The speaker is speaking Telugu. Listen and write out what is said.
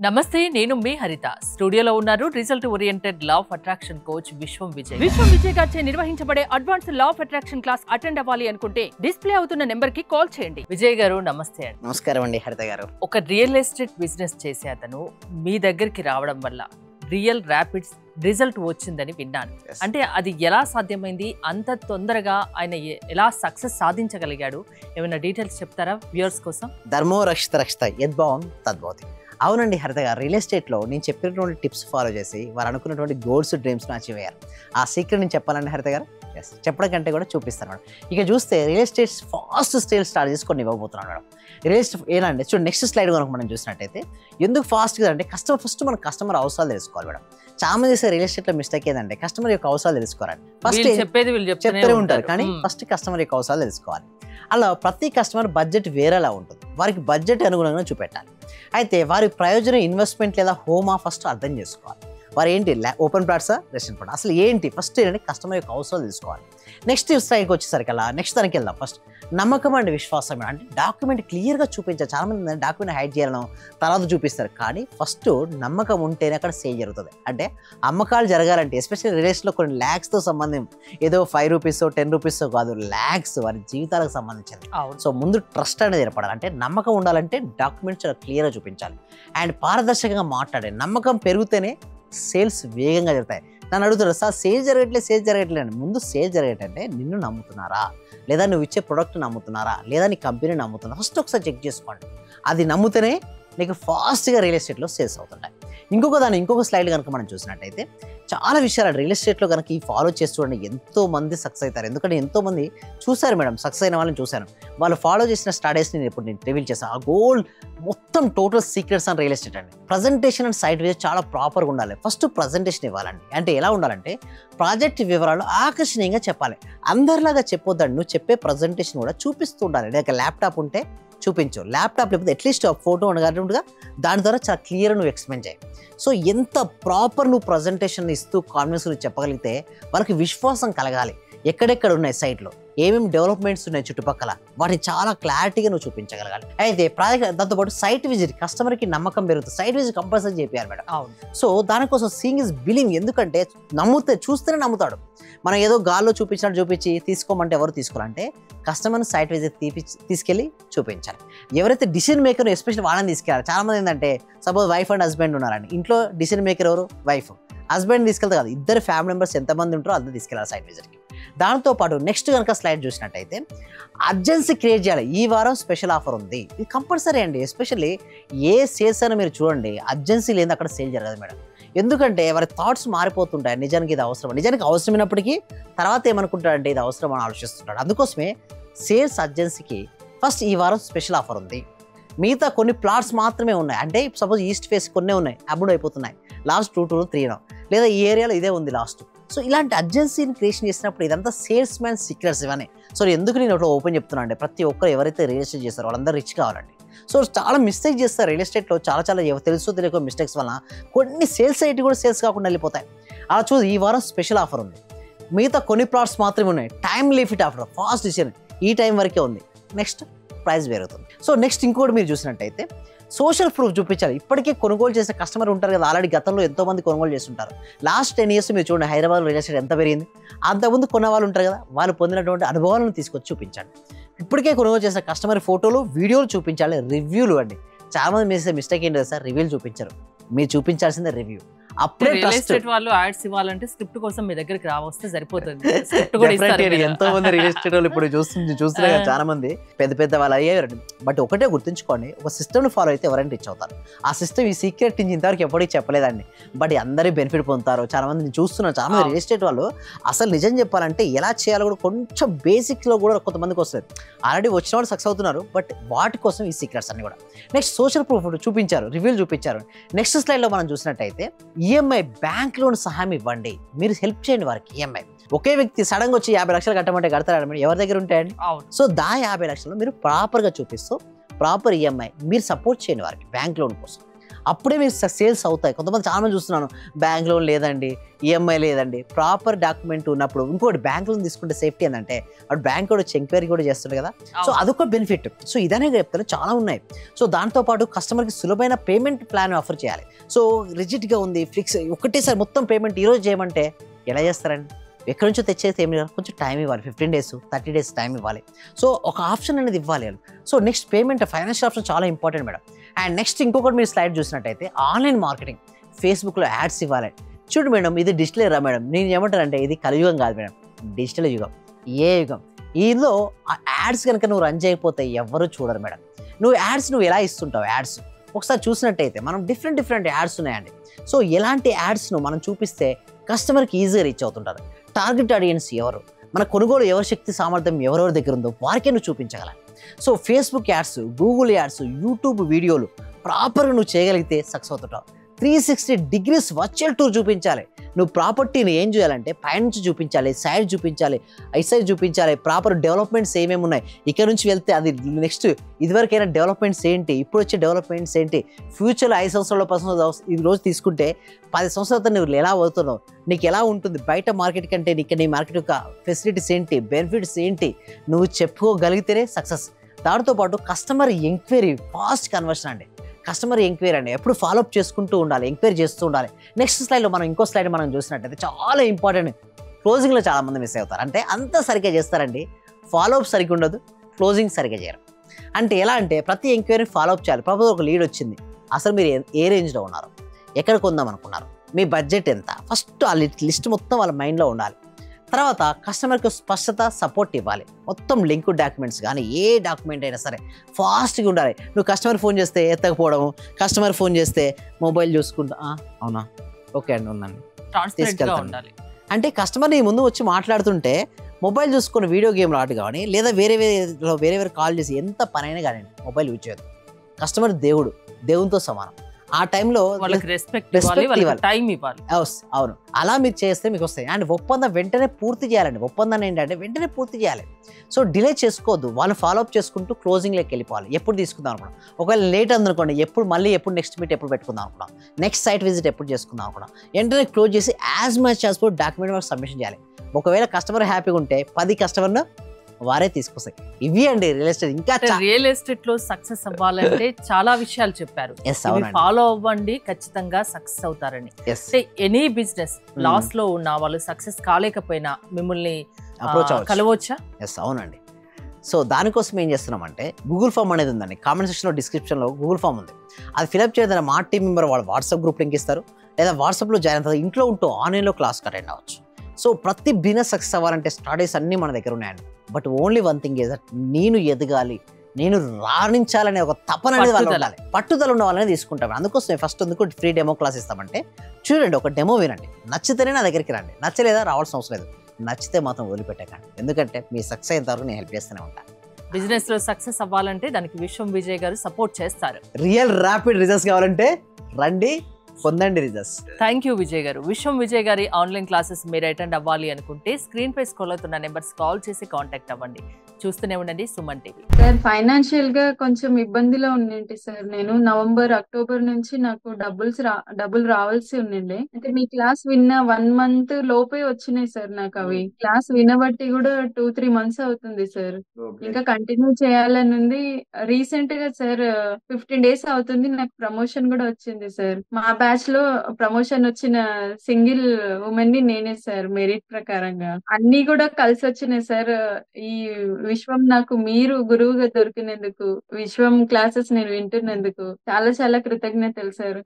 నమస్తే నేను మీ హరిత స్టూడియోలో ఉన్నారు result oriented law of attraction coach విశ్వం విజయ్ గారిచే నిర్వహించబడే advance law of attraction class attend అవ్వాలి అనుకుంటే డిస్ప్లే అవుతున్న నెంబర్ కి కాల్ చేయండి. విజయ్ గారు నమస్తే అండి. నమస్కారం అండి హరిత గారు. ఒక రియల్ ఎస్టేట్ బిజినెస్ చేసే అతను మీ దగ్గరికి రావడం వల్ల రియల్ ర్యాపిడ్ రిజల్ట్ వచ్చిందని విన్నాను. అంటే అది ఎలా సాధ్యమైంది, అంత తొందరగా ఆయన ఎలా సక్సెస్ సాధించగలిగాడు, ఏమైనా డీటెయిల్స్ చెప్తారా వ్యూయర్స్ కోసం? ధర్మో రక్షిత రక్షిత యద్భావం తద్భవతి. అవునండి హరిత గారు, రియల్ ఎస్టేట్లో నేను చెప్పినటువంటి టిప్స్ ఫాలో చేసి వారు అనుకున్నటువంటి గోల్స్ డ్రీమ్స్ని అచీవ్ అయ్యారు. ఆ సీక్రెట్ నేను చెప్పాలండి హరిత గారు. ఎస్, చెప్పడం కంటే కూడా చూపిస్తాను మేడం. ఇక చూస్తే real estate fast stale start చేసుకొని ఇవ్వబోతున్నాను మేడం. రియల్ ఎస్టేట్ ఏనండి, చూడండి నెక్స్ట్ స్లైడ్ కనుక మనం చూసినట్టయితే ఎందుకు ఫాస్ట్గా అంటే ఫస్ట్ మన కస్టమర్ అవసరాలు తెలుసుకోవాలి మేడం. చాలా మంది చేసే రియల్ ఎస్టేట్లో మిస్టేక్ ఏదంటే కస్టమర్ యొక్క అవసరాలు తెలుసుకోవాలండి. ఫస్ట్ చెప్తూనే ఉంటారు కానీ ఫస్ట్ కస్టమర్ యొక్క అవసరాలు తెలుసుకోవాలి. అలా ప్రతి కస్టమర్ బడ్జెట్ వేరేలా ఉంటుంది, వారికి బడ్జెట్ అనుగుణంగా చూపెట్టాలి. అయితే వారి ప్రయోజనం ఇన్వెస్ట్మెంట్ లేదా హోమా ఫస్ట్ అర్థం చేసుకోవాలి. వారు ఏంటి ఓపెన్ ప్లాట్సా రెస్టారెంట్ ప్లాట్ అసలు ఏంటి ఫస్ట్ ఏంటంటే కస్టమర్ యొక్క అవసరాలు తెలుసుకోవాలి. నెక్స్ట్ స్ట్రైక్ వచ్చేసరికి అలా నెక్స్ట్ దానికి వెళ్దాం. ఫస్ట్ నమ్మకం అండి విశ్వాసం అంటే డాక్యుమెంట్ క్లియర్గా చూపించాలి. చాలామంది డాక్యుమెంట్ హైడ్ చేయాలను తర్వాత చూపిస్తారు, కానీ ఫస్ట్ నమ్మకం ఉంటేనే అక్కడ సేల్ జరుగుతుంది. అంటే అమ్మకాలు జరగాలంటే ఎస్పెషల్లీ రియల్ ఎస్టేట్లో కొన్ని ల్యాక్స్తో సంబంధం, ఏదో 5 రూపీస్ 10 రూపీస్ కాదు, ల్యాక్స్ వారి జీవితాలకు సంబంధించింది. సో ముందు ట్రస్ట్ అనేది ఏర్పడాలి. అంటే నమ్మకం ఉండాలంటే డాక్యుమెంట్స్ చాలా క్లియర్గా చూపించాలి అండ్ పారదర్శకంగా మాట్లాడే. నమ్మకం పెరిగితేనే సేల్స్ వేగంగా జరుగుతాయి. నన్ను అడుగుతారు, సార్ సేల్ జరగట్లేదు అని. ముందు సేల్ జరగటంటే నిన్ను నమ్ముతున్నారా, లేదా నువ్వు ఇచ్చే ప్రోడక్ట్ నమ్ముతున్నారా, లేదా నీ కంపెనీ నమ్ముతున్నారా, ఫస్ట్ ఒకసారి చెక్ చేసుకోండి. అది నమ్ముతేనే నీకు ఫాస్ట్గా రియల్ ఎస్టేట్లో సేల్స్ అవుతుంటాయి. ఇంకొక స్లైడ్ కనుక మనం చూసినట్టయితే చాలా విషయాలు రియల్ ఎస్టేట్లో కనుక ఈ ఫాలో చేసి చూడండి ఎంతో మంది సక్సెస్ అవుతారు. ఎందుకంటే ఎంతోమంది చూశారు మేడం, సక్సెస్ అయిన వాళ్ళని చూశాను. వాళ్ళు ఫాలో చేసిన స్ట్రాటజీస్ నేను రివీల్ చేశాను. ఆ గోల్ మొత్తం total secrets and real estate అండి. ప్రజెంటేషన్ అండ్ సైట్ విజిట్ చాలా ప్రాపర్గా ఉండాలి. ఫస్ట్ ప్రజెంటేషన్ ఇవ్వాలండి. అంటే ఎలా ఉండాలంటే ప్రాజెక్ట్ వివరాలు ఆకర్షణీయంగా చెప్పాలి. అందరిలాగా చెప్పొద్దండి, నువ్వు చెప్పే ప్రజెంటేషన్ కూడా చూపిస్తూ ఉండాలి. లేక ల్యాప్టాప్ ఉంటే చూపించు, ల్యాప్టాప్ లేకపోతే అట్లీస్ట్ ఫోటో ఉండగా దాని ద్వారా చాలా క్లియర్గా నువ్వు ఎక్స్ప్లెయిన్ చేయి. సో ఎంత ప్రాపర్ నువ్వు ప్రజెంటేషన్ ఇస్తూ కాన్ఫిడెన్స్ నువ్వు చెప్పగలిగితే వాళ్ళకి విశ్వాసం కలగాలి. ఎక్కడెక్కడ ఉన్నాయి సైట్లో, ఏమేమి డెవలప్మెంట్స్ ఉన్నాయి చుట్టుపక్కల, వాటిని చాలా క్లారిటీగా నువ్వు చూపించగలగాలి. అయితే ప్రాజెక్ట్ దాంతోపాటు సైట్ విజిట్, కస్టమర్కి నమ్మకం పెరుగుతుంది. సైట్ విజిట్ కంపల్సరీ చేయాలి మేడం. సో దానికోసం సీయింగ్ ఇస్ బిలీవింగ్. ఎందుకంటే చూస్తేనే నమ్ముతాడు. మనం ఏదో గాల్లో చూపించి తీసుకోమంటే ఎవరు తీసుకోవాలంటే కస్టమర్ని సైట్ విజిట్ తీసుకెళ్ళి చూపించాలి. ఎవరైతే డిసిజన్ మేకర్ ఎస్పెషల్లీ వాళ్ళని తీసుకెళ్ళాలి. చాలా మంది ఏంటంటే సపోజ్ వైఫ్ అండ్ హస్బెండ్ ఉన్నారండి, ఇంట్లో డిసిజన్ మేకర్ ఎవరు? వైఫ్. హస్బెండ్ తీసుకెళ్తే కాదు, ఇద్దరు ఫ్యామిలీ మెంబర్స్ ఎంతమంది ఉంటారో అందరూ తీసుకెళ్ళాలి సైట్ విజిట్కి. దాంతోపాటు నెక్స్ట్ కనుక స్లైడ్ చూసినట్టయితే అర్జెన్సీ క్రియేట్ చేయాలి. ఈ వారం స్పెషల్ ఆఫర్ ఉంది, ఇది కంపల్సరీ అండి. ఎస్పెషల్లీ ఏ సేల్స్ అయినా మీరు చూడండి, అర్జెన్సీ లేని అక్కడ సేల్ జరగదు మేడం. ఎందుకంటే వారి థాట్స్ మారిపోతుంటాయి. నిజానికి ఇది అవసరం, నిజానికి అవసరమైనప్పటికీ తర్వాత ఏమనుకుంటాడంటే ఇది అవసరం అని ఆలోచిస్తుంటాడు. అందుకోసమే సేల్స్ అర్జెన్సీకి ఫస్ట్ ఈ వారం స్పెషల్ ఆఫర్ ఉంది. మిగతా కొన్ని ప్లాట్స్ మాత్రమే ఉన్నాయి. అంటే సపోజ్ ఈస్ట్ ఫేస్ కొన్నే ఉన్నాయి, అప్పుడు అయిపోతున్నాయి, లాస్ట్ 2 to 3 లేదా ఈ ఏరియాలో ఇదే ఉంది లాస్ట్. సో ఇలాంటి అర్జెన్సీని క్రియేషన్ చేసినప్పుడు ఇదంతా సేల్స్ మ్యాన్ సీక్రెట్స్ ఇవన్నీ. సో ఎందుకు నేను ఒకటి ఓపెన్ చెప్తున్నా అంటే ప్రతి ఒక్కరు ఎవరైతే రియల్ ఎస్టేట్ చేస్తారో వాళ్ళందరూ రిచ్ కావాలండి. సో చాలా మిస్టేక్ చేస్తారు రియల్ ఎస్టేట్లో, చాలా తెలుసో తెలియక మిస్టేక్స్ వల్ల కొన్ని సేల్స్ అయితే కూడా సేల్స్ కాకుండా వెళ్ళిపోతాయి. అలా చూసి ఈ వారం స్పెషల్ ఆఫర్ ఉంది. మిగతా కొన్ని ప్లాట్స్ మాత్రమే ఉన్నాయి. Time limit offer, fast decision, ఈ టైం వరకే ఉంది. నెక్స్ట్ ప్రైస్ పెరుగుతుంది. సో నెక్స్ట్ ఇంకోటి మీరు చూసినట్టయితే సోషల్ ప్రూఫ్ చూపించాలి. ఇప్పటికే కొనుగోలు చేసిన కస్టమర్ ఉంటారు కదా, ఆల్రెడీ గతంలో ఎంతోమంది కొనుగోలు చేస్తుంటారు. లాస్ట్ 10 years మీరు చూడండి హైదరాబాద్ రియల్ ఎస్టేట్ ఎంత పెరిగింది. అంతకుముందు కొన్న వాళ్ళు ఉంటారు కదా, వాళ్ళు పొందినటువంటి అనుభవాలను తీసుకొచ్చి చూపించండి. ఇప్పటికే కొనుగోలు చేసిన కస్టమర్ ఫోటోలు వీడియోలు చూపించాలి. రివ్యూలు అండి, చాలా మంది చేసే మిస్టేక్ ఏంటి సార్, రివ్యూలు చూపించారు. మీరు చూపించాల్సిందే రివ్యూ. అప్పుడే రియల్ ఎస్టేట్ వాళ్ళు యాడ్స్ ఇవ్వాలంటే స్క్రిప్ట్ కోసం మీ దగ్గరికి రావస్తే సరిపోతుంది. ఎంతో మంది రియల్ ఎస్టేట్ వాళ్ళు ఇప్పుడు చూస్తున్నారు చాలా మంది పెద్ద వాళ్ళు అయ్యారు. బట్ ఒకటే గుర్తుంచుకోండి, ఒక సిస్టమ్ని ఫాలో అయితే ఎవరైనా రీచ్ అవుతారు. ఆ సిస్టమ్ ఈ సీక్రెట్ నుంచి ఇంతవరకు ఎప్పటికీ చెప్పలేదండి, బట్ అందరూ బెనిఫిట్ పొందుతారు. చాలా మంది నేను చూస్తున్నాను, చాలా మంది రియల్ ఎస్టేట్ వాళ్ళు అసలు నిజం చెప్పాలంటే ఎలా చేయాలో కూడా కొంచెం బేసిక్లో కూడా కొంతమందికి వస్తుంది. ఆల్రెడీ వచ్చిన వాళ్ళు సక్సెస్ అవుతున్నారు, బట్ వాటి కోసం ఈ సీక్రెట్స్ అన్ని కూడా. నెక్స్ట్ సోషల్ ప్రూఫ్ చూపించారు, రివ్యూలు చూపించారు. నెక్స్ట్ స్లైడ్లో మనం చూసినట్టయితే ఈఎంఐ బ్యాంక్ లోన్ సహాయం ఇవ్వండి. మీరు హెల్ప్ చేయండి వారికి. ఈఎంఐ ఒకే వ్యక్తి సడన్గా వచ్చి 50 లక్షలు కట్టమంటే కడతారా? ఎవరి దగ్గర ఉంటాయండి? సో 50 లక్షలు మీరు ప్రాపర్గా చూపిస్తూ ప్రాపర్ ఈఎంఐ మీరు సపోర్ట్ చేయండి వారికి బ్యాంక్ లోన్ కోసం. అప్పుడే మీకు సేల్స్ అవుతాయి. కొంతమంది చాలా మంది చూస్తున్నాను, బ్యాంక్ లోన్ లేదండి, ఈఎంఐ లేదండి. ప్రాపర్ డాక్యుమెంట్ ఉన్నప్పుడు ఇంకోటి బ్యాంక్ లోన్ తీసుకుంటే సేఫ్టీ ఏంటంటే అటు బ్యాంక్ కూడా వచ్చి ఎంక్వైరీ కూడా చేస్తుంది కదా. సో అదొక బెనిఫిట్. సో ఇదనే చెప్తాను, చాలా ఉన్నాయి. సో దాంతోపాటు కస్టమర్కి సులభమైన పేమెంట్ ప్లాన్ ఆఫర్ చేయాలి. సో రిజిట్గా ఉంది, ఫిక్స్ ఒకటేసారి మొత్తం పేమెంట్ ఈరోజు చేయమంటే ఎలా చేస్తారండి? ఎక్కడి నుంచో తెచ్చేస్తే ఏమి లేదు, కొంచెం టైం ఇవ్వాలి, 15 days 30 days టైం ఇవ్వాలి. సో ఒక ఆప్షన్ అనేది ఇవ్వాలి వాళ్ళు. So next payment financial option చాలా ఇంపార్టెంట్ మేడం. అండ్ నెక్స్ట్ ఇంకొకటి మీరు స్లైడ్ చూసినట్టయితే ఆన్లైన్ మార్కెటింగ్, ఫేస్బుక్లో యాడ్స్ ఇవ్వాలి. చూడు మేడం, ఇది డిజిటల్ ఎరా మేడం. నేను ఏమంటానంటే ఇది కలియుగం కాదు మేడం, డిజిటల్ యుగం, ఏ యుగం. ఈలో ఆ యాడ్స్ కనుక నువ్వు రన్ చేయకపోతే ఎవరు చూడరు మేడం. నువ్వు యాడ్స్ నువ్వు ఎలా ఇస్తుంటావు? యాడ్స్ ఒకసారి చూసినట్టయితే మనం డిఫరెంట్ యాడ్స్ ఉన్నాయండి. సో ఎలాంటి యాడ్స్ను మనం చూపిస్తే కస్టమర్కి ఈజీగా రీచ్ అవుతుంటారు. టార్గెట్ ఆడియన్స్ ఎవరు, మన కొనుగోలు ఎవరి శక్తి సామర్థ్యం ఎవరెవరి దగ్గర ఉందో వారికే నువ్వు చూపించగల. So Facebook ads, Google ads, YouTube వీడియోలు ప్రాపర్గా నువ్వు చేయగలిగితే సక్సెస్ అవుతుంటావు. 360 degrees వర్చువల్ టూర్ చూపించాలి. నువ్వు ప్రాపర్టీని ఏం చేయాలంటే పైనుంచి చూపించాలి, సైడ్ చూపించాలి, ఐసైడ్ చూపించాలి, ప్రాపర్ డెవలప్మెంట్స్ ఏమేమి ఉన్నాయి, ఇక్కడ నుంచి వెళ్తే అది నెక్స్ట్ ఇదివరకైనా డెవలప్మెంట్స్ ఏంటి, ఇప్పుడు వచ్చే డెవలప్మెంట్స్ ఏంటి, ఫ్యూచర్లో 5 సంవత్సరాల 10 సంవత్సరాలు ఈ రోజు తీసుకుంటే 10 సంవత్సరాలతో నువ్వు ఎలా అవుతున్నావు, నీకు ఎలా ఉంటుంది, బయట మార్కెట్ కంటే నీ మార్కెట్ యొక్క ఫెసిలిటీస్ ఏంటి, బెనిఫిట్స్ ఏంటి, నువ్వు చెప్పుకోగలిగితేనే సక్సెస్. దాంతోపాటు కస్టమర్ ఎంక్వైరీ, ఫాస్ట్ కన్వర్షన్ అండి. కస్టమర్ ఎంక్వైరీ అండి ఎప్పుడు ఫాలోఅప్ చేసుకుంటూ ఉండాలి, ఎంక్వైరీ చేస్తూ ఉండాలి. నెక్స్ట్ స్లైడ్లో మనం ఇంకో స్లైడ్ మనం చూసినట్టయితే చాలా ఇంపార్టెంట్. క్లోజింగ్లో చాలా మంది మిస్ అవుతారు. అంటే అంత సరిగ్గా చేస్తారండి, ఫాలోఅప్ సరిగ్గా ఉండదు, క్లోజింగ్ సరిగ్గా చేయరు. అంటే ఎలా అంటే ప్రతి ఎంక్వైరీని ఫాలోఅప్ చేయాలి. ప్రపోజ్ ఒక లీడ్ వచ్చింది, అసలు మీరు ఏ రేంజ్లో ఉన్నారు, ఎక్కడ కొందాం అనుకున్నారు, మీ బడ్జెట్ ఎంత, ఫస్ట్ ఆ లిస్ట్ మొత్తం వాళ్ళ మైండ్లో ఉండాలి. తర్వాత కస్టమర్కి స్పష్టత, సపోర్ట్ ఇవ్వాలి. మొత్తం లింక్ డాక్యుమెంట్స్ కానీ ఏ డాక్యుమెంట్ అయినా సరే ఫాస్ట్గా ఉండాలి. నువ్వు కస్టమర్ ఫోన్ చేస్తే ఎత్తకపోవడము, కస్టమర్ ఫోన్ చేస్తే మొబైల్ చూసుకుంటా అవునా ఓకే అండి ఉందండి తీసుకెళ్తాను అంటే కస్టమర్ నీ ముందు వచ్చి మాట్లాడుతుంటే మొబైల్ చూసుకొని వీడియో గేమ్లు ఆట కానీ లేదా వేరే కాల్ చేసి ఎంత పనైనా కానీ మొబైల్ యూజ్ చేయదు. కస్టమర్ దేవునితో సమానం. ఆ టైంలో రెస్పెక్ట్ టైం ఇవ్వాలి. అవును, అలా మీరు చేస్తే మీకు వస్తాయి. అండ్ ఒప్పందం వెంటనే పూర్తి చేయాలండి. ఒప్పందాన్ని ఏంటంటే వెంటనే పూర్తి చేయాలి. సో డిలే చేసుకోవద్దు, వాళ్ళు ఫాలోఅప్ చేసుకుంటూ క్లోజింగ్లోకి వెళ్ళిపోవాలి. ఎప్పుడు తీసుకుందాం అనుకున్నాం, ఒకవేళ లేట్ అందనుకోండి, ఎప్పుడు నెక్స్ట్ మీట్ ఎప్పుడు పెట్టుకుందాం అనుకున్నాం, నెక్స్ట్ సైట్ విజిట్ ఎప్పుడు చేసుకుందాం అనుకున్నాం, వెంటనే క్లోజ్ చేసి as much as for document work submission చేయాలి. ఒకవేళ కస్టమర్ హ్యాపీగా ఉంటే 10 కస్టమర్ను వారే తీసుకొస్తాయి. ఇవి అండి రియల్ ఎస్టేట్. ఇంకా రియల్ ఎస్టేట్ లో సక్సెస్ అవ్వాలంటే చాలా విషయాలు చెప్పారు, ఫాలో అవ్వండి, ఖచ్చితంగా సక్సెస్ అవుతారని. ఎనీ బిజినెస్ లాస్ లో ఉన్న వాళ్ళు సక్సెస్ కాలేకపోయినా మిమ్మల్ని కలవచ్చా? అవునండి. సో దానికోసం ఏం చేస్తున్నామంటే గూగుల్ ఫామ్ అనేది ఉందండి. కామెంట్ సెక్షన్లో డిస్క్రిప్షన్లో గూగుల్ ఫామ్ ఉంది. అది ఫిల్అప్ చేయడం మా టీం మెంబర్ వాళ్ళు వాట్సాప్ గ్రూప్ లింక్ ఇస్తారు, లేదా వాట్సాప్లో జాయిన్ అవుతారు. ఇంట్లో ఉంటూ ఆన్లైన్లో క్లాస్ అటెండ్ అవ్వచ్చు. సో ప్రతి బిజినెస్ సక్సెస్ అవ్వాలంటే స్టడీస్ అన్నీ మన దగ్గర ఉన్నాయండి. But only one thing is that నేను ఎదగాలి, నేను రాణించాలనే ఒక తపన అనేది వాళ్ళు ఉండాలి, పట్టుదల ఉన్న వాళ్ళని తీసుకుంటాం. అందుకోసం ఫస్ట్ ఫ్రీ డెమో క్లాస్ ఇస్తామంటే చూడండి, ఒక డెమో వినండి, నచ్చితేనే నా దగ్గరికి రండి, నచ్చలేదా రావాల్సిన అవసరం లేదు, నచ్చితే మాత్రం వదిలిపెట్టకండి. ఎందుకంటే మీ సక్సెస్ అయ్యేంత వరకు నేను హెల్ప్ చేస్తూనే ఉంటాను. బిజినెస్ లో సక్సెస్ అవ్వాలంటే దానికి విశ్వం విజయ్ గారు సపోర్ట్ చేస్తారు. రియల్ ర్యాపిడ్ రిజల్ట్స్ కావాలంటే రండి, పొందండి రిజల్ట్స్. థ్యాంక్ యూ విజయ్ గారు. విశ్వం విజయ్ గారి ఆన్లైన్ క్లాసెస్ మీరు అటెండ్ అవ్వాలి అనుకుంటే స్క్రీన్ పై స్క్రోల్ అవుతున్న నెంబర్స్ కాల్ చేసి కాంటాక్ట్ అవ్వండి. చూస్తూనే ఉండండి సుమన్ టీవీ. సార్ ఫైనాన్షియల్ గా కొంచెం ఇబ్బందిలో ఉండింటి సార్. నేను నవంబర్, అక్టోబర్ నుంచి నాకు డబ్బులు రావాల్సి ఉండిండే. అయితే మీ క్లాస్ విన్న 1 month లోపే వచ్చినాయి సార్ నాకు అవి. క్లాస్ వినబట్టి కూడా 2-3 months అవుతుంది సార్. ఇంకా కంటిన్యూ చేయాలని ఉంది. రీసెంట్ గా సార్ 15 days అవుతుంది, నాకు ప్రమోషన్ కూడా వచ్చింది సార్. మా బ్యాచ్ లో ప్రమోషన్ వచ్చిన సింగిల్ ఉమెన్ ని నేనే సార్, మెరిట్ ప్రకారంగా. అన్ని కూడా కలిసి వచ్చినాయి సార్. ఈ విశ్వం నాకు మీరు గురువుగా దొరికినందుకు, విశ్వం క్లాసెస్ నేను వింటున్నందుకు చాలా చాలా కృతజ్ఞతలు సార్.